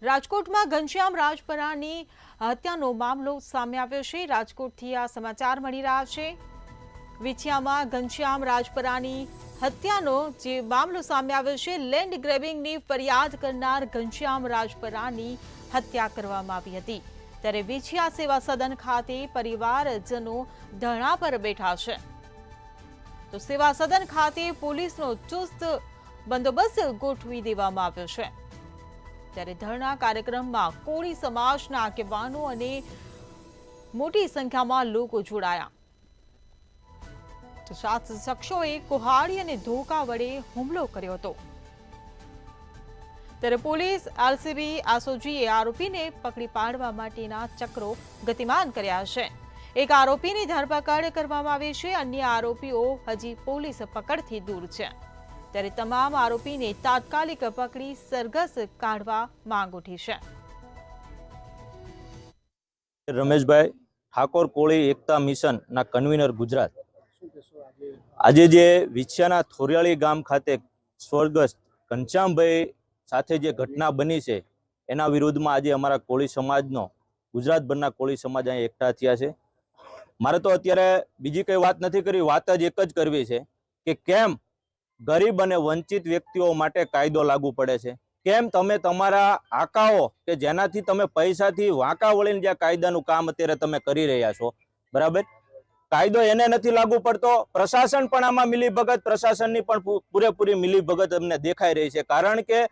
રાજકોટમાં ઘનશ્યામ રાજપરાની હત્યાનો મામલો સામે આવ્યો છે। રાજકોટથી આ સમાચાર મળી રહ્યા છે। વિછિયામાં ઘનશ્યામ રાજપરાની હત્યાનો જે મામલો સામે આવ્યો છે, લેન્ડ ગ્રેબિંગની ફરિયાદ કરનાર ઘનશ્યામ રાજપરાની હત્યા કરવામાં આવી હતી। ત્યારે વિછિયા સેવા સદન ખાતે પરિવારજનો ધરણા પર બેઠા છે। તો સેવા સદન ખાતે પોલીસનો ચુસ્ત બંદોબસ્ત ગોઠવી દેવામાં આવ્યો છે। ત્યારે ધરણા કાર્યક્રમમાં કોળી સમાજના આગેવાનો અને મોટી સંખ્યામાં લોકો જોડાયા। તો સાત શખ્સોએ કુહાડી અને ધોકા વડે હુમલો કર્યો હતો। ત્યારે પોલીસ એલસીબી એસઓજીએ આરોપીને પકડી પાડવા માટેના ચક્રો ગતિમાન કર્યા છે। એક આરોપીની ધરપકડ કરવામાં આવી છે, અન્ય આરોપીઓ હજી પોલીસ પકડથી દૂર છે। ત્યારે તમામ આરોપીને તાત્કાલિક પકડી સરઘસ કાઢવા માંગ ઉઠી છે। રમેશભાઈ ઠાકોર કોળી એકતા મિશન ના કન્વીનર ગુજરાત। આજે જે વિછિયાના થોરિયાળી ગામ ખાતે સ્વર્ગસ્થ ઘનશ્યામભાઈ સાથે જે ઘટના બની છે એના વિરુદ્ધમાં આજે અમારા કોળી સમાજનો ગુજરાતભરના કોળી સમાજ અહીં એકઠા થયા છે। મારે તો અત્યારે બીજી કઈ વાત નથી કરવી, વાત જ એક જ કરવી છે કે કેમ ગરીબ અને વંચિત વ્યક્તિઓ માટે કાયદો લાગુ પડે છે, કેમ તમે તમારા આકાઓ કે જેનાથી તમે પૈસાથી વાંકા વળીને જે કાયદાનું કામ અત્યારે તમે કરી રહ્યા છો, બરાબર, કાયદો એને નથી લાગુ પડતો। પ્રશાસન પણ આમાં મિલીભગત, પ્રશાસનની પણ પૂરેપૂરી મિલીભગત અમને દેખાઈ રહી છે। કારણ કે